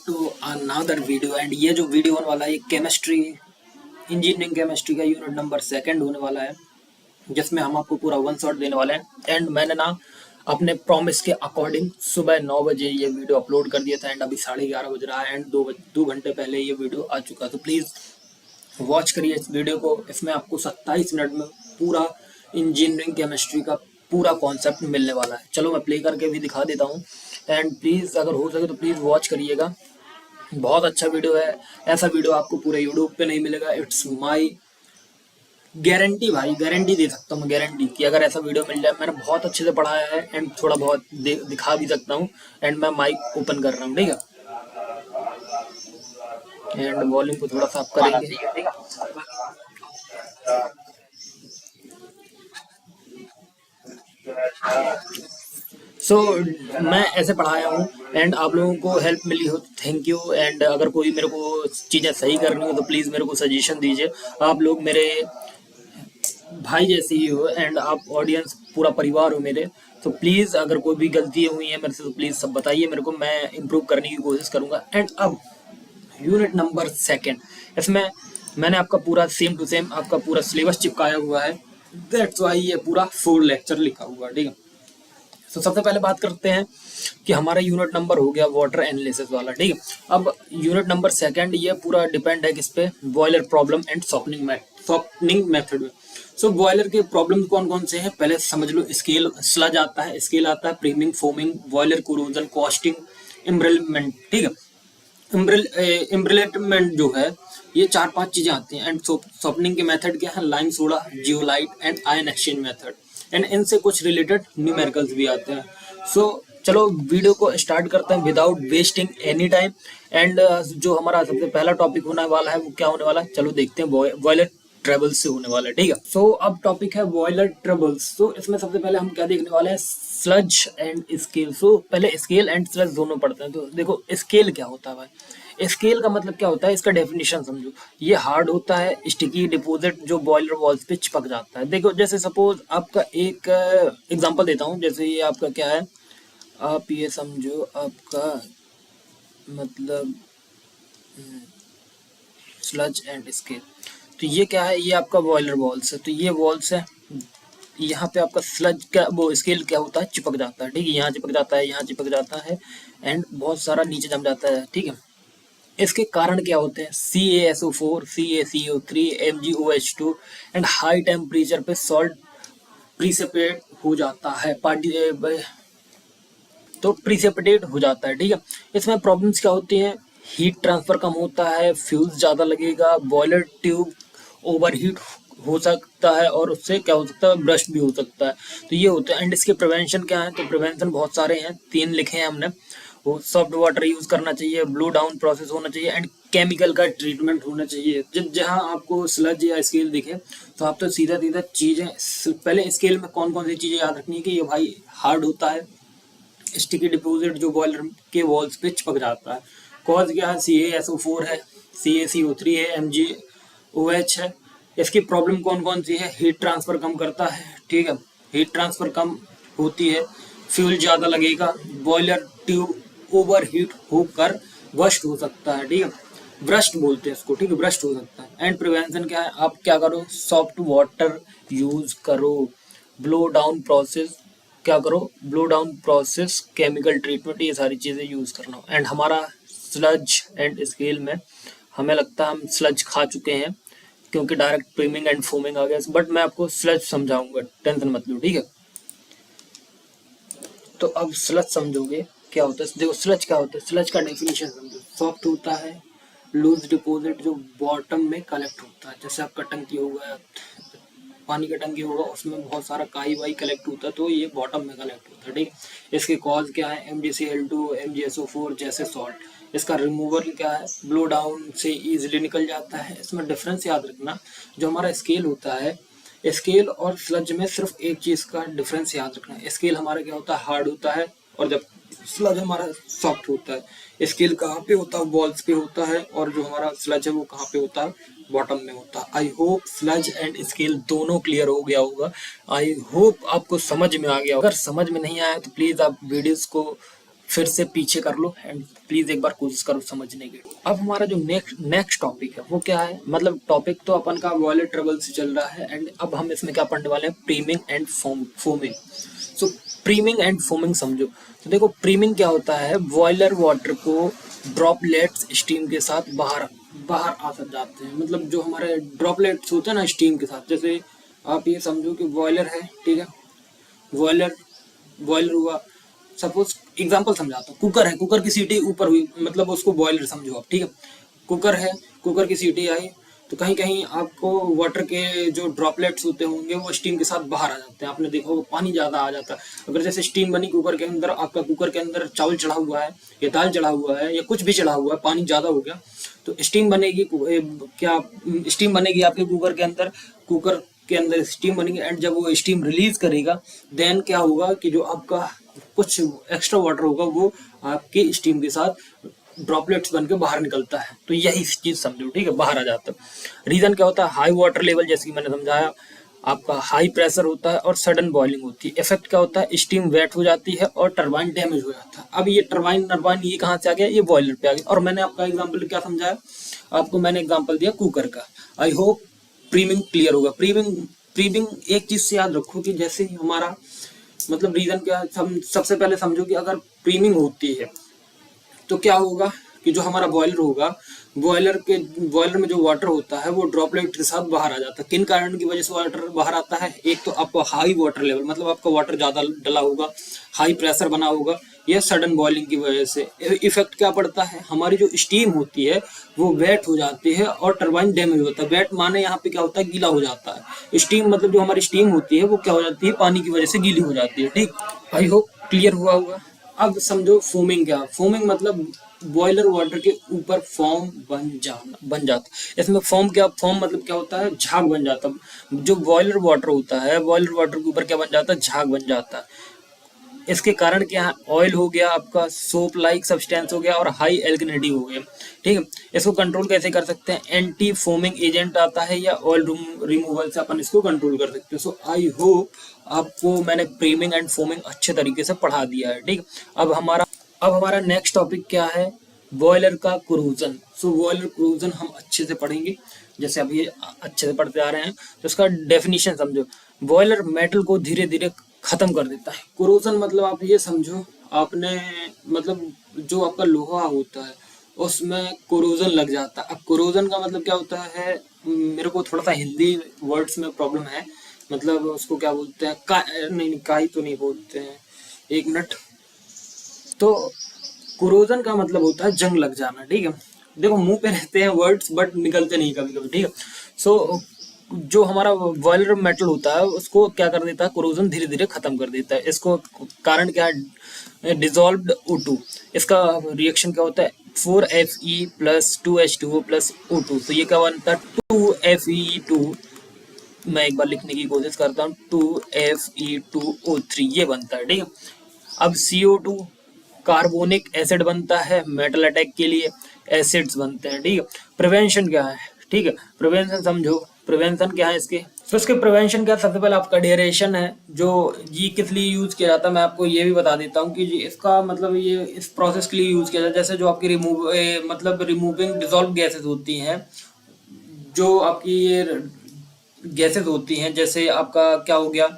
To another video. And ये जो video होने वाला है ये केमिस्ट्री इंजीनियरिंग केमिस्ट्री का यूनिट नंबर 2 होने वाला है, जिसमें हम आपको पूरा वन शॉट देने वाले हैं। एंड मैंने ना अपने प्रॉमिस के अकॉर्डिंग सुबह 9 बजे ये वीडियो अपलोड कर दिया था एंड अभी 11:30 बज रहा है एंड 2 घंटे पहले ये वीडियो आ चुका है। तो प्लीज़ वॉच करिए इस वीडियो को। इसमें आपको 27 मिनट में पूरा इंजीनियरिंग केमिस्ट्री का पूरा कॉन्सेप्ट मिलने वाला है। चलो मैं प्ले करके भी दिखा देता हूँ एंड प्लीज़ अगर हो सके तो प्लीज़ वॉच करिएगा। बहुत अच्छा वीडियो है, ऐसा वीडियो आपको पूरे यूट्यूब पे नहीं मिलेगा। इट्स माई गारंटी भाई, गारंटी दे सकता हूँ मैं, गारंटी कि अगर ऐसा वीडियो मिल जाए। मैंने बहुत अच्छे से पढ़ाया है एंड थोड़ा बहुत दिखा भी सकता हूँ। एंड मैं माइक ओपन कर रहा हूँ, ठीक है। एंड वॉल्यूम को थोड़ा सा आप करेंगे। मैं ऐसे पढ़ाया हूँ एंड आप लोगों को हेल्प मिली हो तो थैंक यू। एंड अगर कोई मेरे को चीज़ें सही करनी हो तो प्लीज़ मेरे को सजेशन दीजिए। आप लोग मेरे भाई जैसे ही हो एंड आप ऑडियंस पूरा परिवार हो मेरे। तो प्लीज़ अगर कोई भी गलती हुई है मेरे से तो प्लीज़ सब बताइए मेरे को, मैं इम्प्रूव करने की कोशिश करूँगा। एंड अब यूनिट नंबर 2, इसमें मैंने आपका पूरा सेम टू सेम आपका पूरा सिलेबस चिपकाया हुआ है। दैट्स वाई ये पूरा 4 लेक्चर लिखा हुआ है, ठीक है। तो सबसे पहले बात करते हैं कि हमारा यूनिट नंबर हो गया वाटर एनालिसिस वाला, ठीक है। अब यूनिट नंबर 2 ये पूरा डिपेंड है किस पे, boiler problem and softening method में। सो बॉयलर के प्रॉब्लम कौन कौन से हैं पहले समझ लो। स्केल स्लज आता है, स्केल आता है, priming, foaming, boiler corrosion, caustic, embrittlement, ठीक है। इम्ब्रिलमेंट जो है ये 4-5 चीजें आती हैं। एंड सॉफ्टनिंग के मेथड क्या है, lime soda, zeolite and ion exchange method. And इनसे कुछ रिलेटेड न्यूमेरिकल्स भी आते हैं। चलो वीडियो को स्टार्ट करते हैं without wasting any time. And जो हमारा सबसे पहला टॉपिक होने वाला है वो क्या होने वाला है, चलो देखते हैं। बॉयलर ट्रबल्स से होने वाला है, ठीक है। अब टॉपिक है बॉयलर ट्रबल्स। इसमें सबसे पहले हम क्या देखने वाले हैं, स्लज एंड स्केल। पहले स्केल एंड स्लज दोनों पढ़ते हैं। तो देखो स्केल क्या होता है भाई, स्केल का मतलब क्या होता है, इसका डेफिनेशन समझो। ये हार्ड होता है, स्टिकी डिपॉजिट जो बॉयलर वॉल्स पे चिपक जाता है। देखो जैसे सपोज आपका एक एग्जांपल देता हूँ। जैसे ये आपका क्या है, आप ये समझो आपका मतलब स्लज एंड स्केल। तो ये क्या है, ये आपका बॉयलर वॉल्स है। तो ये वॉल्स है, यहाँ पे आपका स्लज का वो स्केल क्या होता है, चिपक जाता है, ठीक है। यहाँ चिपक जाता है, यहाँ चिपक जाता है एंड बहुत सारा नीचे जम जाता है, ठीक है। इसके कारण क्या होते हैं, CaSO4, CaCO3, MgOH2 and high temperature पे सॉल्ट प्रिसिपिटेट हो जाता है, तो प्रिसिपिटेट हो जाता है, ठीक है। इसमें प्रॉब्लम्स क्या होती हैं, हीट ट्रांसफर कम होता है, फ्यूज ज़्यादा लगेगा, बॉयलर ट्यूब ओवरहीट हो सकता है और उससे क्या हो सकता है, ब्रस्ट भी हो सकता है। तो ये होता है। एंड इसके प्रिवेंशन क्या है, तो प्रिवेंशन बहुत सारे हैं, 3 लिखे हैं हमने। वो सॉफ्ट वाटर यूज करना चाहिए, ब्लो डाउन प्रोसेस होना चाहिए एंड केमिकल का ट्रीटमेंट होना चाहिए। जब जहाँ आपको स्लज या स्केल दिखे तो आप तो सीधा सीधा चीज़ें, पहले स्केल में कौन कौन सी चीज़ें याद रखनी है कि ये भाई हार्ड होता है, स्टिकी डिपॉजिट जो बॉयलर के वॉल्स पे चिपक जाता है। कॉज क्या है, CaSO4 है, CaCO3 है, MgOH है। इसकी प्रॉब्लम कौन कौन सी है, हीट ट्रांसफर कम करता है, ठीक है। हीट ट्रांसफर कम होती है, फ्यूल ज़्यादा लगेगा, बॉयलर ट्यूब ओवर हीट होकर बस्ट हो सकता है, ठीक है। ब्रस्ट बोलते हैं इसको, ठीक है, ब्रस्ट हो सकता है। एंड प्रिवेंशन क्या है, आप क्या करो, सॉफ्ट वाटर यूज करो, ब्लो डाउन प्रोसेस क्या करो, blow down process, chemical treatment, ये सारी चीज़ें यूज़ करना। एंड हमारा स्लज एंड स्केल में हमें लगता है हम स्लज खा चुके हैं क्योंकि डायरेक्ट प्रीमिंग एंड फोमिंग आ गया। बट मैं आपको स्लज समझाऊंगा, टेंशन मत लो, ठीक है। तो अब स्लज समझोगे क्या होता है। देखो स्लज क्या होता है, स्लज का डेफिनेशन समझो। सॉफ्ट होता है, लूज डिपॉजिट जो बॉटम में कलेक्ट होता है। जैसे आपका टंकी होगा, पानी का टंकी होगा, उसमें बहुत सारा काई वाई कलेक्ट होता है, तो ये बॉटम में कलेक्ट होता है, ठीक है। इसके कॉज क्या है, MgCl2, MgSO4 जैसे सॉल्ट। इसका रिमूवल क्या है, ब्लो डाउन से इजीली निकल जाता है। इसमें डिफरेंस याद रखना, जो हमारा स्केल होता है, स्केल और स्लज में सिर्फ एक चीज का डिफरेंस याद रखना है। स्केल हमारा क्या होता है, हार्ड होता है, और जब स्लज हमारा सॉफ्ट होता है। स्केल कहाँ पे होता है, बॉल्स पे होता है, और जो हमारा स्लज है वो कहाँ पे होता है, बॉटम में होता है। I hope sludge and scale दोनों क्लियर हो गया होगा। आई होप आपको समझ में आ गया। अगर समझ में नहीं आया तो प्लीज आप वीडियोस को फिर से पीछे कर लो एंड प्लीज एक बार कोशिश करो समझने की। अब हमारा जो नेक्स्ट टॉपिक है वो क्या है, मतलब टॉपिक तो अपन का बॉयलर ट्रबल से चल रहा है एंड अब हम इसमें क्या पढ़ने वाले हैं, प्रीमिंग and foaming. So प्रीमिंग and foaming समझो। तो देखो प्रीमिंग क्या होता है, बॉयलर वाटर को ड्रॉपलेट्स स्टीम के साथ बाहर बाहर आ सक जाते हैं, मतलब जो हमारे ड्रॉपलेट्स होते हैं ना स्टीम के साथ, जैसे आप ये समझो कि बॉयलर है, ठीक है, बॉयलर बॉयलर हुआ, सपोज एग्जांपल समझाता हूँ, कुकर है, कुकर की सीटी ऊपर हुई, मतलब उसको बॉयलर समझो आप, ठीक है, कुकर है, कुकर की सीटी आई तो कहीं कहीं आपको वाटर के जो ड्रॉपलेट्स होते होंगे वो स्टीम के साथ बाहर आ जाते हैं, आपने देखा वो पानी ज़्यादा आ जाता है। अगर जैसे स्टीम बनी कुकर के अंदर, आपका कुकर के अंदर चावल चढ़ा हुआ है या दाल चढ़ा हुआ है या कुछ भी चढ़ा हुआ है, पानी ज़्यादा हो गया तो स्टीम बनेगी, क्या स्टीम बनेगी आपके कुकर के अंदर, कुकर के अंदर स्टीम बनेगी एंड जब वो स्टीम रिलीज करेगा देन क्या होगा कि जो आपका कुछ एक्स्ट्रा वाटर होगा वो आपके स्टीम के साथ ड्रॉपलेट्स बन के बाहर निकलता है, तो यही चीज समझो, ठीक है, बाहर आ जाता है। रीजन क्या होता है, हाई वाटर लेवल, जैसे कि मैंने समझाया, आपका हाई प्रेशर होता है और सडन बॉइलिंग होती है। इफेक्ट क्या होता है, स्टीम वेट हो जाती है और टरबाइन डैमेज हो जाता है। अब ये टरबाइन ये कहाँ से आ गया, ये बॉयलर पे आ गया। और मैंने आपका एग्जाम्पल क्या समझाया आपको, मैंने एग्जाम्पल दिया कुकर का। आई होप प्रीमिंग क्लियर होगा। प्रीमिंग एक चीज से याद रखो कि जैसे ही हमारा मतलब रीजन क्या है, सबसे पहले समझो कि अगर प्रीमिंग होती है तो क्या होगा कि जो हमारा बॉयलर होगा, बॉयलर में जो वाटर होता है वो ड्रॉपलेट के साथ बाहर आ जाता है। किन कारण की वजह से वाटर बाहर आता है, एक तो आपका हाई वाटर लेवल, मतलब आपका वाटर ज्यादा डला होगा, हाई प्रेशर बना होगा, या सडन बॉइलिंग की वजह से। इफेक्ट क्या पड़ता है, हमारी जो स्टीम होती है वो वेट हो जाती है और टरबाइन डैमेज होता है। वेट माने यहाँ पे क्या होता है, गीला हो जाता है। स्टीम मतलब जो हमारी स्टीम होती है वो क्या हो जाती है, पानी की वजह से गीली हो जाती है। ठीक, आई होप क्लियर हुआ होगा। अब समझो फोमिंग क्या, फोमिंग मतलब बॉयलर वाटर के ऊपर फॉर्म बन जाता। इसमें फॉर्म मतलब क्या होता है, झाग बन जाता। जो बॉयलर वाटर होता है, बॉयलर वाटर के ऊपर क्या बन जाता है, झाग बन जाता है। इसके कारण क्या है, ऑयल हो गया आपका, सोप लाइक सब्सटेंस हो गया और हाई एल्कनिटी हो गया। ठीक है, इसको कंट्रोल कैसे कर सकते हैं, एंटी फोमिंग एजेंट आता है या ऑयल रिमूवल से अपन इसको कंट्रोल कर सकते हैं। सो आई होप आपको मैंने प्रीमिंग एंड फोमिंग अच्छे तरीके से पढ़ा दिया है। ठीक, अब हमारा नेक्स्ट टॉपिक क्या है, बॉयलर का क्रूजन। सो बॉयलर क्रूजन हम अच्छे से पढ़ेंगे, जैसे अभी अच्छे से पढ़ते आ रहे हैं। तो इसका डेफिनेशन समझो, बॉयलर मेटल को धीरे धीरे खत्म कर देता है। क्रोजन मतलब आप ये समझो, आपने मतलब जो आपका लोहा होता है उसमें कोरोजन लग जाता है। अब कोरोजन का मतलब क्या होता है, मेरे को थोड़ा सा हिंदी वर्ड्स में प्रॉब्लम है, मतलब उसको क्या बोलते हैं, नहीं काई तो नहीं बोलते हैं, एक मिनट। तो कोरोजन का मतलब होता है जंग लग जाना। ठीक है, देखो मुंह पे रहते हैं वर्ड्स बट निकलते नहीं कभी कभी। ठीक है, सो जो हमारा बॉयलर मेटल होता है उसको क्या कर देता है, कोरोजन धीरे धीरे खत्म कर देता है। इसको कारण क्या है, डिजोल्व्ड O2। इसका रिएक्शन क्या होता है, 4Fe plus 2H2O plus O2। तो ये क्या बनता है, 2Fe2। मैं एक बार लिखने की कोशिश करता हूँ, 2Fe2O3 ये बनता है। ठीक है, अब CO2 कार्बोनिक एसिड बनता है मेटल अटैक के लिए, एसिड्स बनते हैं। ठीक है, प्रिवेंशन क्या है, ठीक है, प्रिवेंशन समझो, प्रिवेंशन क्या है इसके, तो इसके प्रिवेंशन क्या, सबसे पहले आपका डेरिएशन है। जो ये किस लिए यूज किया जाता है मैं आपको ये भी बता देता हूँ कि इसका मतलब ये इस प्रोसेस के लिए यूज किया जाता है। जैसे जो आपकी मतलब रिमूविंग डिजॉल्व गैसेस होती हैं, जो आपकी ये गैसेस होती हैं, जैसे आपका क्या हो गया,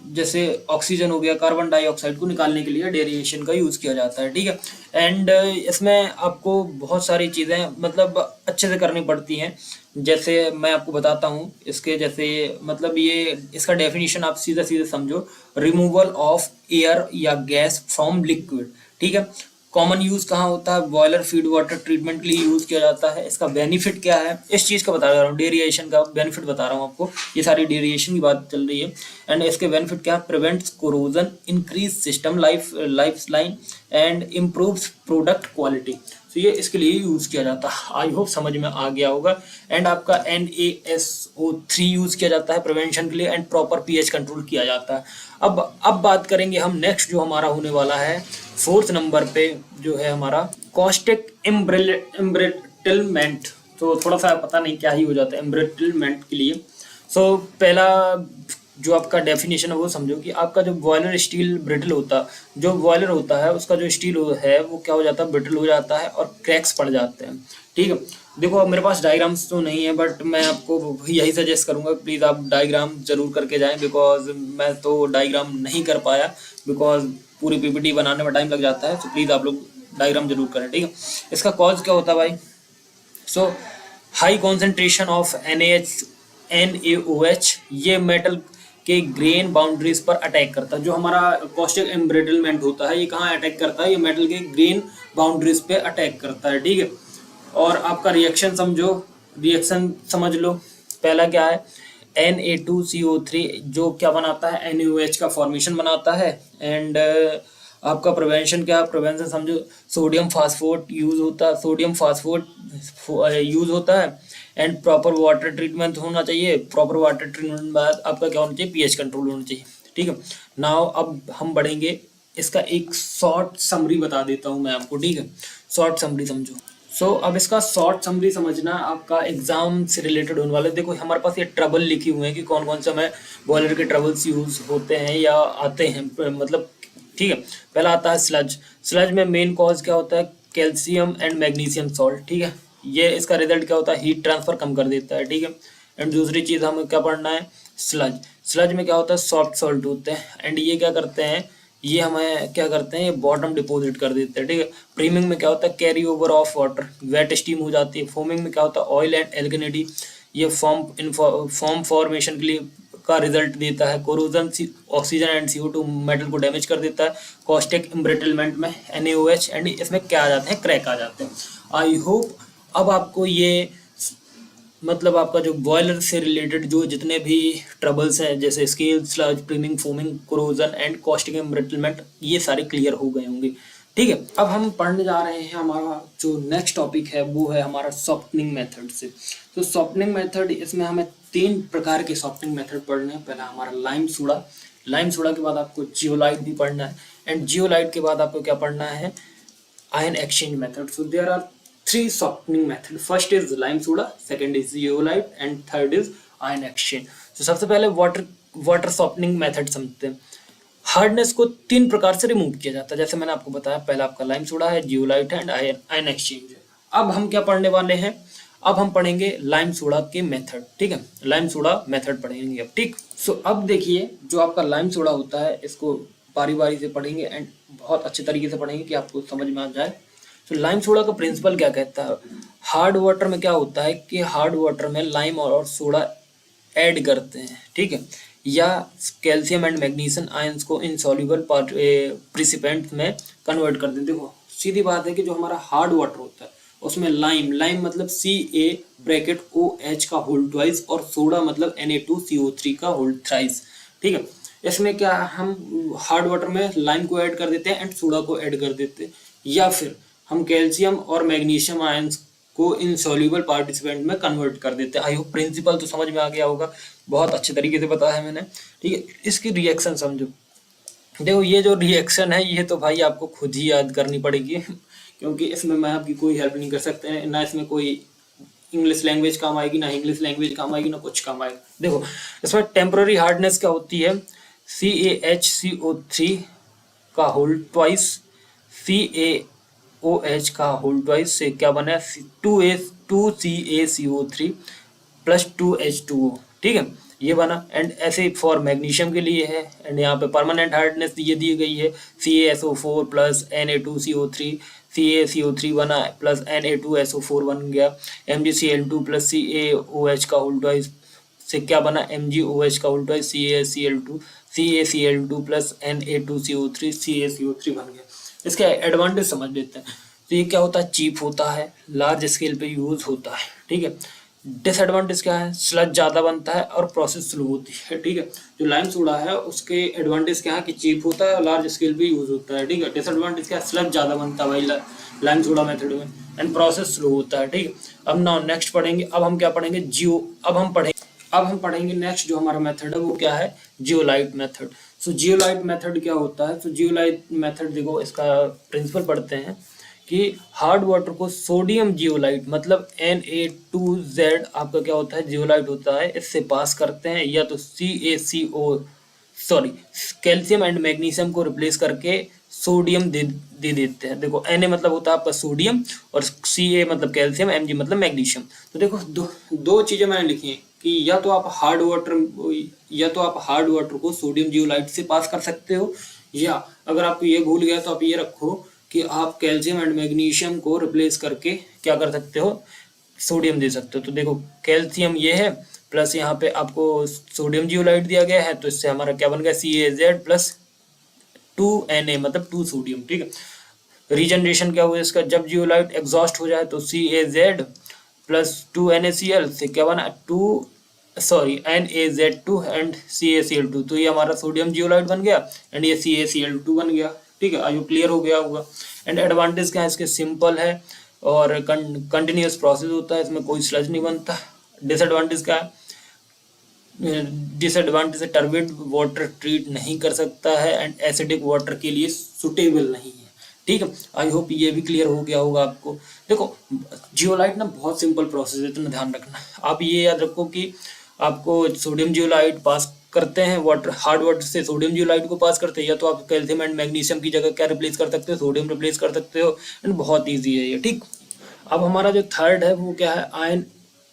जैसे ऑक्सीजन हो गया, कार्बन डाइऑक्साइड को निकालने के लिए डेरिएशन का यूज किया जाता है। ठीक है, एंड इसमें आपको बहुत सारी चीजें मतलब अच्छे से करनी पड़ती हैं। जैसे मैं आपको बताता हूँ इसके, जैसे मतलब ये इसका डेफिनेशन आप सीधा सीधा समझो, रिमूवल ऑफ एयर या गैस फ्रॉम लिक्विड। ठीक है, कॉमन यूज कहाँ होता है, बॉयलर फीड वाटर ट्रीटमेंट के लिए यूज किया जाता है। इसका बेनिफिट क्या है, इस चीज का बता रहा हूँ, डेरिएशन का बेनिफिट बता रहा हूँ आपको, ये सारी डेरिएशन की बात चल रही है। एंड इसके बेनिफिट क्या है, prevents corrosion, increase system life line and improves product quality. तो ये इसके लिए यूज किया जाता है। आई होप समझ में आ गया होगा। एंड आपका NaSO3 यूज किया जाता है प्रिवेंशन के लिए, एंड प्रॉपर पीएच कंट्रोल किया जाता है। अब बात करेंगे हम नेक्स्ट जो हमारा होने वाला है 4th नंबर पे, जो है हमारा कॉस्टिक एम्ब्रिटलमेंट। तो थोड़ा सा पता नहीं क्या ही हो जाता है एम्ब्रिटलमेंट के लिए। सो पहला जो आपका डेफिनेशन है वो समझो कि आपका जो बॉयलर स्टील ब्रिटल होता, जो बॉयलर होता है उसका जो स्टील है वो क्या हो जाता है, ब्रिटल हो जाता है और क्रैक्स पड़ जाते हैं। ठीक है, देखो अब मेरे पास डायग्राम्स तो नहीं है, बट मैं आपको यही सजेस्ट करूंगा, प्लीज़ आप डायग्राम जरूर करके जाएं, बिकॉज मैं तो डायग्राम नहीं कर पाया, बिकॉज पूरी पीपीटी बनाने में टाइम लग जाता है। तो प्लीज़ आप लोग डायग्राम जरूर करें। ठीक है, इसका कॉज क्या होता है भाई? सो हाई कॉन्सेंट्रेशन ऑफ NaOH ये मेटल के ग्रेन बाउंड्रीज पर अटैक करता है। जो हमारा कॉस्टिक एम्ब्रिटलमेंट होता है ये कहाँ अटैक करता है? ये मेटल के ग्रेन बाउंड्रीज पे अटैक करता है। ठीक है, और आपका रिएक्शन समझो, रिएक्शन समझ लो। पहला क्या है? Na2CO3 जो क्या बनाता है? NaOH का फॉर्मेशन बनाता है। एंड आपका प्रिवेंशन क्या? प्रिवेंशन समझो, सोडियम फास्फोट यूज होता है, सोडियम फास्फोट यूज होता है। एंड प्रॉपर वाटर ट्रीटमेंट होना चाहिए। प्रॉपर वाटर ट्रीटमेंट बाद आपका क्या होना चाहिए? पीएच कंट्रोल होना चाहिए। ठीक है, नाउ अब हम बढ़ेंगे, इसका एक शॉर्ट समरी बता देता हूँ मैं आपको। ठीक है, शॉर्ट समरी समझो। अब इसका शॉर्ट समरी समझना आपका एग्जाम से रिलेटेड होने वाला है। देखो हमारे पास ये ट्रबल लिखी हुए हैं कि कौन कौन से हमें बॉयलर के ट्रबल्स यूज होते हैं या आते हैं, मतलब ठीक है। पहला आता है स्लज। स्लज में मेन कॉज क्या होता है? Calcium and magnesium salt. ठीक है, ये इसका रिजल्ट क्या होता है? हीट ट्रांसफर कम कर देता है। ठीक है, एंड दूसरी चीज हमें क्या पढ़ना है? स्लज। स्लज में क्या होता है? सॉफ्ट सॉल्ट होते हैं, एंड ये क्या करते हैं? ये हमें क्या करते हैं? ये बॉटम डिपॉजिट कर देते हैं। ठीक है, प्रीमिंग में क्या होता है? Carry over of water, wet steam हो जाती है। फोमिंग में क्या होता है? ऑयल एंड एल्कनिटी, ये फॉर्म फॉर्मेशन के लिए का रिजल्ट देता है। Corrosion oxygen and CO2 metal को डैमेज कर देता है। कॉस्टिक एम्ब्रिटलमेंट में NaOH एंड इसमें क्या आ जाते हैं? क्रैक आ जाते हैं। आई होप अब आपको ये मतलब आपका जो बॉयलर से रिलेटेड जो जितने भी ट्रबल्स हैं, जैसे scale, sludge, प्रीमिंग, foaming, corrosion and caustic embrittlement, ये सारे क्लियर हो गए होंगे। ठीक है, अब हम पढ़ने जा रहे हैं, हमारा जो नेक्स्ट टॉपिक है वो है हमारा सॉफ्टनिंग मेथड से। तो सॉफ्टनिंग मेथड, इसमें हमें 3 प्रकार के सॉफ्टनिंग मेथड पढ़ने हैं। पहला हमारा लाइम सोडा, लाइम सोडा के बाद आपको जियोलाइट भी पढ़ना है, एंड जियोलाइट के बाद आपको क्या पढ़ना है? ion exchange method. So there are 3 softening method. First is lime soda, second is zeolite, and third is ion exchange. So सबसे पहले वाटर सॉफ्टनिंग मेथड समझते हैं। हार्डनेस को 3 प्रकार से रिमूव किया जाता है, जैसे मैंने आपको बताया। पहला आपका लाइम सोडा है, जियोलाइट है, एंड आयन एक्सचेंज है। अब हम क्या पढ़ने वाले हैं? अब हम पढ़ेंगे लाइम सोडा के मेथड। ठीक है, लाइम सोडा मेथड पढ़ेंगे अब। ठीक, अब देखिए, जो आपका लाइम सोडा होता है इसको बारी बारी से पढ़ेंगे एंड बहुत अच्छे तरीके से पढ़ेंगे कि आपको समझ में आ जाए। तो लाइम सोडा का प्रिंसिपल क्या कहता है? हार्ड वाटर में क्या होता है कि हार्ड वाटर में लाइम और सोडा ऐड करते हैं। ठीक है, या कैल्शियम एंड मैग्नीशियम आयंस को इनसॉल्युबल प्रिसिपेंट में कन्वर्ट कर देते हैं। देखो सीधी बात है कि जो हमारा हार्ड वाटर होता है उसमें लाइम मतलब Ca(OH) का होल ट्वाइस और सोडा मतलब Na2CO3 का होल थ्राइस। ठीक है, इसमें क्या हम हार्ड वाटर में लाइम को ऐड कर देते हैं एंड सोडा को ऐड कर देते हैं, या फिर हम कैल्शियम और मैग्नीशियम आयंस को इनसॉल्युबल पार्टिसिपेंट में कन्वर्ट कर देते हैं। आई होप प्रिंसिपल तो समझ में आ गया होगा, बहुत अच्छे तरीके से बताया है मैंने। ठीक है, इसकी रिएक्शन समझो। देखो ये जो रिएक्शन है ये तो भाई आपको खुद ही याद करनी पड़ेगी क्योंकि इसमें मैं आपकी कोई हेल्प नहीं कर सकते, ना इसमें कोई इंग्लिश लैंग्वेज काम आएगी, ना इंग्लिश लैंग्वेज काम आएगी, ना कुछ काम आएगा। देखो इसमें टेम्पररी हार्डनेस क्या होती है? CaHCO3 का होल ट्वाइस CaOH का होल ट्वाइस से क्या बना है? 2CaCO3 plus 2H2O। ठीक है, ये बना। एंड ऐसे फॉर मैग्नीशियम के लिए है, एंड यहाँ पे परमानेंट हार्डनेस ये दी गई है CaSO4 प्लस Na2CO3, CaCO3 बना प्लस Na2SO4 बन गया। MgCl2 प्लस CaOH का होल ट्वाइस से क्या बना? MgOH का whole twice CaCl2 plus Na2CO3 CaCO3 बन गया। इसके एडवांटेज समझ लेते हैं। तो ये क्या होता है? चीप होता है, लार्ज स्केल पे यूज होता है। ठीक है, डिसएडवांटेज क्या है? स्लज ज़्यादा बनता है और प्रोसेस स्लो होती है। ठीक है, जो लाइम सोडा है उसके एडवांटेज क्या है कि चीप होता है और लार्ज स्केल पे यूज होता है। ठीक है, डिसएडवांटेज क्या है? स्लज ज़्यादा बनता है भाई लाइम सोडा मेथड में, एंड प्रोसेस स्लो होता है। ठीक है, अब नाउ नेक्स्ट पढ़ेंगे। अब हम क्या पढ़ेंगे? अब हम पढ़ेंगे नेक्स्ट जो हमारा मेथड है वो क्या है? Zeolite method. जियोलाइट मेथड क्या होता है? जियोलाइट मेथड देखो इसका प्रिंसिपल पढ़ते हैं कि हार्ड वाटर को सोडियम जियोलाइट मतलब Na2Z आपका क्या होता है, जियोलाइट होता है, इससे पास करते हैं, या तो कैल्शियम एंड मैग्नीशियम को रिप्लेस करके सोडियम दे देते हैं। देखो Na मतलब होता है आपका सोडियम और Ca मतलब कैल्शियम, Mg मतलब मैग्नीशियम। तो देखो दो चीजें मैंने लिखी हैं कि या तो आप हार्ड वाटर को सोडियम जियोलाइट से पास कर सकते हो, या अगर आपको ये भूल गया तो आप ये रखो कि आप कैल्शियम एंड मैग्नीशियम को रिप्लेस करके क्या कर सकते हो, सोडियम दे सकते हो। तो देखो कैल्शियम ये है, प्लस यहाँ पे आपको सोडियम जियोलाइट दिया गया है, तो इससे हमारा क्या बन गया, CaZ प्लस 2Na मतलब 2 सोडियम। ठीक है, रीजनरेशन क्या हुआ इसका, जब जियोलाइट एग्जॉस्ट हो जाए तो CaZ प्लस 2NaCl से क्या बना, NaZ2 एंड CaCl2, तो ये हमारा सोडियम जियोलाइट बन गया एंड ये CaCl2 बन गया। ठीक है, आयु क्लियर हो गया होगा। एंड एडवांटेज क्या है इसके, सिंपल है और कंटिन्यूस प्रोसेस होता है, इसमें कोई स्लज नहीं बनता। डिसएडवांटेज क्या है, डिसएडवांटेज टर्बिड वाटर ट्रीट नहीं कर सकता है एंड एसिडिक वाटर के लिए सुटेबल नहीं है। ठीक है, आई होप ये भी क्लियर हो गया होगा आपको। देखो जियोलाइट ना बहुत सिंपल प्रोसेस है, इतना ध्यान रखना। आप ये याद रखो कि आपको सोडियम जियोलाइट पास करते हैं, वाटर हार्ड वाटर से सोडियम जियोलाइट को पास करते हैं, या तो आप कैल्शियम एंड मैग्नीशियम की जगह क्या रिप्लेस कर सकते हो, सोडियम रिप्लेस कर सकते हो, एंड बहुत ईजी है ये। ठीक, अब हमारा जो थर्ड है वो क्या है, आयन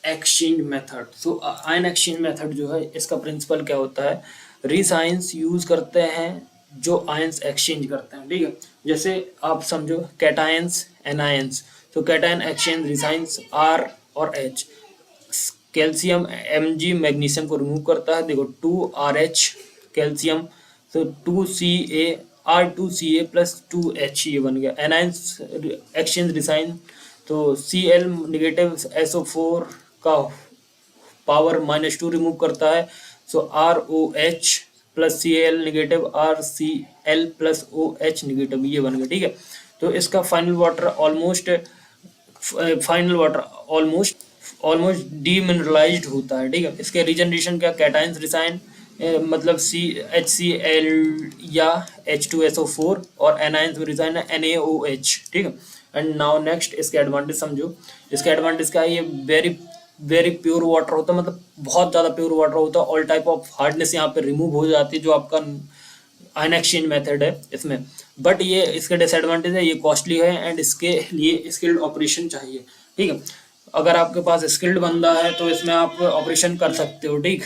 एक्सचेंज मेथड। सो आयन एक्सचेंज मेथड जो है इसका प्रिंसिपल क्या होता है, रिसाइंस यूज करते हैं जो आयंस एक्सचेंज करते हैं। ठीक है, जैसे आप समझो कैटायंस एनायंस, तो कैटायन एक्सचेंज रिसाइंस R और H। कैल्शियम Mg मैग्नीशियम को रिमूव करता है, देखो 2RH कैल्शियम, तो 2Ca R2Ca प्लस 2H ये बन गया। एनायंस एक्सचेंज रिसाइन, तो Cl निगेटिव SO4 का पावर -2 रिमूव करता है, सो ROH plus Cl negative RCl plus OH negative, ये बन गया। ठीक है, तो इसका फाइनल वाटर ऑलमोस्ट डीमिनरलाइज्ड होता है। ठीक है, इसके रीजनरेशन क्या, कैटायंस रिसाइन मतलब HCl या H2SO4 और एनायंस में रिसाइन है NaOH। ठीक है, एंड नाउ नेक्स्ट इसके एडवांटेज समझो। इसके एडवांटेज क्या है, ये वेरी प्योर वाटर होता है, मतलब बहुत ज़्यादा प्योर वाटर होता है। ऑल टाइप ऑफ हार्डनेस यहाँ पे रिमूव हो जाती है जो आपका आयन एक्सचेंज मेथड है इसमें। बट ये इसके डिसएडवांटेज है, ये कॉस्टली है एंड इसके लिए स्किल्ड ऑपरेशन चाहिए। ठीक है, अगर आपके पास स्किल्ड बंदा है तो इसमें आप ऑपरेशन कर सकते हो। ठीक,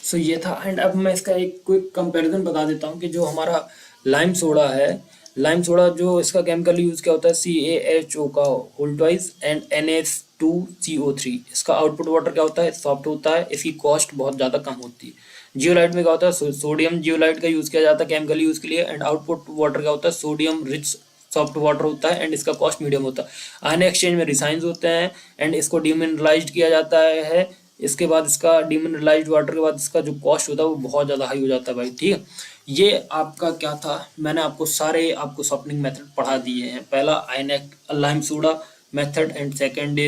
सो ये था। एंड अब मैं इसका एक क्विक कंपैरिजन बता देता हूँ कि जो हमारा लाइम सोडा है, लाइम सोडा जो इसका केमिकल यूज क्या होता है, CaHO का होल ट्वाइस एंड NH2CO3। इसका आउटपुट वाटर क्या होता है, सॉफ्ट होता है, इसकी कॉस्ट बहुत ज़्यादा कम होती है। जियोलाइट में क्या होता है, सोडियम जियोलाइट का यूज़ किया जाता है केमिकल यूज़ के लिए, एंड आउटपुट वाटर क्या होता है, सोडियम रिच सॉफ्ट वाटर होता है एंड इसका कॉस्ट मीडियम होता है। आयन एक्सचेंज में रिसाइंस होते हैं एंड इसको डीमिनरलाइज्ड किया जाता है। इसके बाद इसका डीमिनरलाइज्ड वाटर के बाद इसका जो कॉस्ट होता है वो बहुत ज़्यादा हाई हो जाता है भाई। ठीक है, ये आपका क्या था, मैंने आपको सारे सॉफ्टनिंग मेथड पढ़ा दिए हैं। पहला lime soda method and second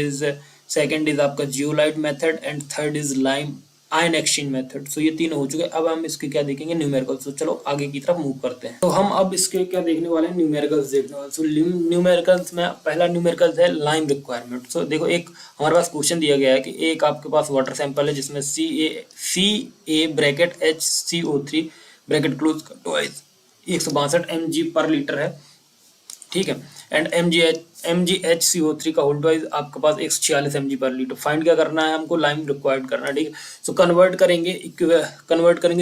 is आपका zeolite method and third is lime ion exchange method. So ये तीनों हो चुके हैं। अब हम इसके क्या देखेंगे, न्यूमेरिकल्स। तो चलो आगे की तरफ मूव करते हैं। तो हम अब इसके क्या देखने वाले हैं, न्यूमेरिकल्स देखने वाले। सो न्यूमेरिकल्स में पहला न्यूमेरिकल्स है लाइम रिक्वायरमेंट। सो देखो एक हमारे पास क्वेश्चन दिया गया है कि एक आपके पास वाटर सैंपल है जिसमें Ca bracket HCO3 bracket close twice 162 mg पर लीटर है। ठीक है, एंड MgHCO3 का होल ट्वाइस आपके पास 146 mg पर लीटर। फाइंड क्या करना है हमको, लाइम रिक्वायर्ड करना है। ठीक है, सो कन्वर्ट करेंगे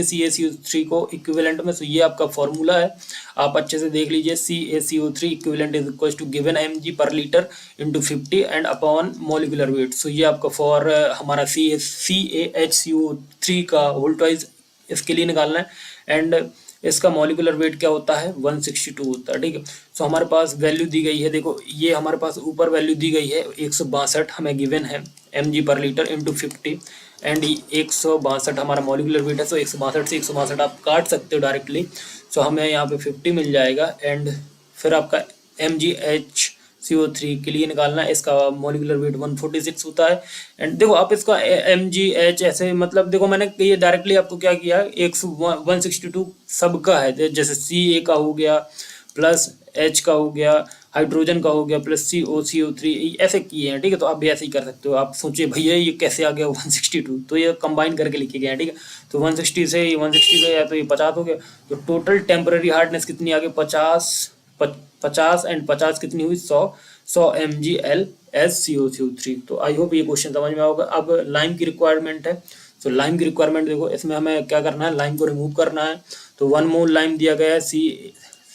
CaCO3 को इक्विवेलेंट में। सो ये आपका फॉर्मूला है, आप अच्छे से देख लीजिए। CaCO3 equivalent is equal to given mg पर litre into 50 and upon molecular weight. So ये आपका फॉर हमारा CaHCO3 का होल ट्वाइस इसके लिए निकालना है एंड इसका मॉलिकुलर वेट क्या होता है, 162 होता है। ठीक है, सो हमारे पास वैल्यू दी गई है, देखो ये हमारे पास ऊपर वैल्यू दी गई है 162 हमें गिवन है mg पर लीटर इंटू 50 एंड 162 हमारा मॉलिकुलर वेट है। सो 162 से 162 आप काट सकते हो डायरेक्टली। सो हमें यहाँ पे 50 मिल जाएगा एंड फिर आपका MgHCO3 के लिए निकालना है, इसका मॉलिकुलर वेट 146 होता है। एंड देखो आप इसका MgH ऐसे मतलब देखो मैंने ये डायरेक्टली आपको क्या किया, 162 सबका है, जैसे Ca का हो गया प्लस H का हो गया, हाइड्रोजन का हो गया प्लस CO3 ऐसे किए हैं, ठीक है। तो आप भी ऐसे ही कर सकते हो। आप सोचिए भैया ये कैसे आ गया 162, तो ये कंबाइन करके लिखे गए हैं, ठीक है। तो 160 से 160 गया तो ये 50 हो गया। तो टोटल टेम्पररी हार्डनेस कितनी आ गई 50 50 एंड 50 कितनी हुई 100 mgl एस CO3। तो आई होप ये क्वेश्चन समझ में होगा। अब लाइम की रिक्वायरमेंट है। तो लाइम की रिक्वायरमेंट देखो, इसमें हमें क्या करना है, लाइम को रिमूव करना है। तो 1 मोल लाइम दिया गया है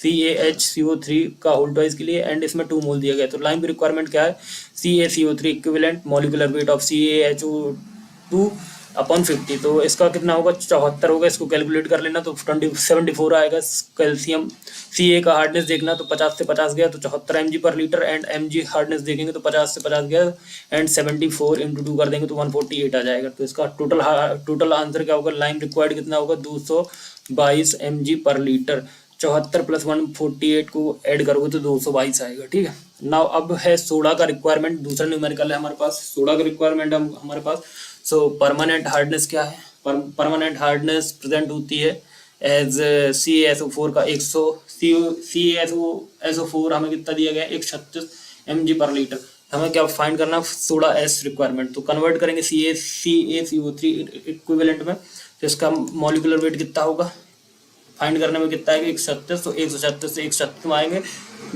CaHCO3 का होल ट्वाइस के लिए, एंड इसमें 2 मोल दिया गया है। तो लाइम की रिक्वायरमेंट क्या है, CaCO3 equivalent molecular weight of CaHO2 upon 50। तो इसका कितना होगा 74 होगा। इसको कैलकुलेट कर लेना तो 74 आएगा। कैल्शियम Ca का हार्डनेस देखना तो 50 से 50 गया तो 74 mg/लीटर, एंड mg हार्डनेस देखेंगे तो 50 से 50 गया एंड 74 × 2 कर देंगे तो 148 आ जाएगा। तो इसका टोटल आंसर क्या होगा, लाइम रिक्वायर्ड कितना होगा 222 mg/लीटर। 74 प्लस 148 को ऐड करोगे तो 222 आएगा, ठीक है। नाउ अब है सोडा का रिक्वायरमेंट। दूसरा न्यूमेरिकल है हमारे पास सोडा का रिक्वायरमेंट हमारे पास। सो परमानेंट हार्डनेस क्या है, परमानेंट हार्डनेस प्रेजेंट होती है एज CaSO4 का 100 CaSO4 हमें कितना दिया गया है 136 mg/लीटर। हमें क्या फाइंड करना, सोडा एस रिक्वायरमेंट। तो कन्वर्ट करेंगे CaCO3 इक्विवेलेंट में। तो इसका मॉलिक्यूलर वेट कितना होगा फाइंड करने में कितना है 136। तो 136 से 136 में आएंगे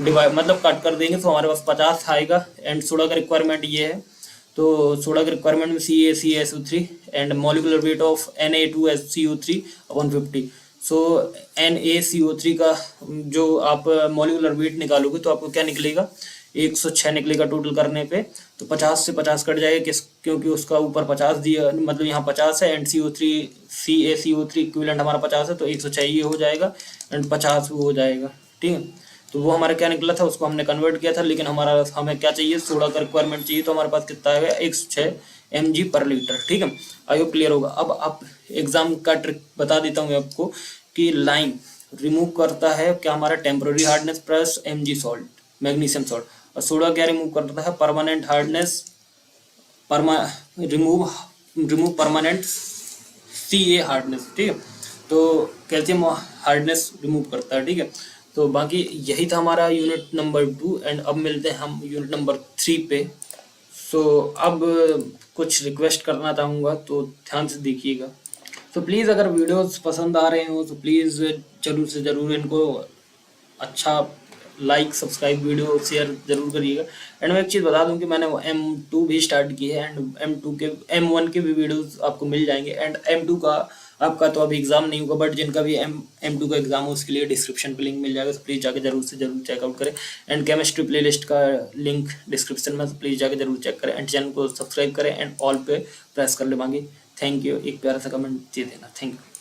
डिवाइड मतलब कट कर देंगे तो हमारे पास 50 आएगा। एंड सोडा का रिक्वायरमेंट ये है। तो सोडा के रिक्वायरमेंट में CaCSO3 and molecular weight of Na2CO3 upon 50। So NaCO3 का जो आप मॉलिक्यूलर वेट निकालोगे तो आपको क्या निकलेगा 106 निकलेगा टोटल करने पे। तो 50 से 50 कट जाएगा क्योंकि उसका ऊपर 50 दिया, मतलब यहाँ 50 है एंड CaCO3 इक्विवेलेंट हमारा 50 है तो 106 ये हो जाएगा एंड 50 वो हो जाएगा, ठीक है। तो वो हमारा क्या निकला था उसको हमने कन्वर्ट किया था, लेकिन हमें क्या चाहिए सोडा का रिक्वायरमेंट चाहिए। तो हमारे पास कितना आएगा 106 mg/लीटर, ठीक है। आई होप क्लियर होगा। अब आप एग्जाम का ट्रिक बता देता हूँ आपको कि लाइम रिमूव करता है क्या हमारा temporary hardness plus Mg salt magnesium salt, और सोडा क्या रिमूव करता है permanent hardness remove permanent Ca hardness, ठीक है। तो कैल्शियम हार्डनेस रिमूव करता है, ठीक है। तो बाकी यही था हमारा यूनिट नंबर 2 एंड अब मिलते हैं हम यूनिट नंबर 3 पे। सो अब कुछ रिक्वेस्ट करना चाहूँगा तो ध्यान से देखिएगा। तो प्लीज़ अगर वीडियोस पसंद आ रहे हो तो प्लीज़ ज़रूर से ज़रूर इनको अच्छा लाइक सब्सक्राइब वीडियो शेयर जरूर करिएगा। एंड मैं एक चीज़ बता दूं कि मैंने M2 भी स्टार्ट की है एंड M1 के भी वीडियोस आपको मिल जाएंगे। एंड M2 का आपका तो अभी एग्जाम नहीं होगा, बट जिनका भी M2 का एग्जाम हो उसके लिए डिस्क्रिप्शन पे लिंक मिल जाएगा, तो प्लीज़ जाके जरूर से जरूर चेकआउट करें। एंड केमिस्ट्री प्लेलिस्ट का लिंक डिस्क्रिप्शन में, तो प्लीज़ जाके जरूर चेक करें एंड चैनल को सब्सक्राइब करें एंड ऑल पे प्रेस कर ले। मांगी थैंक यू, एक प्यारा सा कमेंट दे देना, थैंक यू।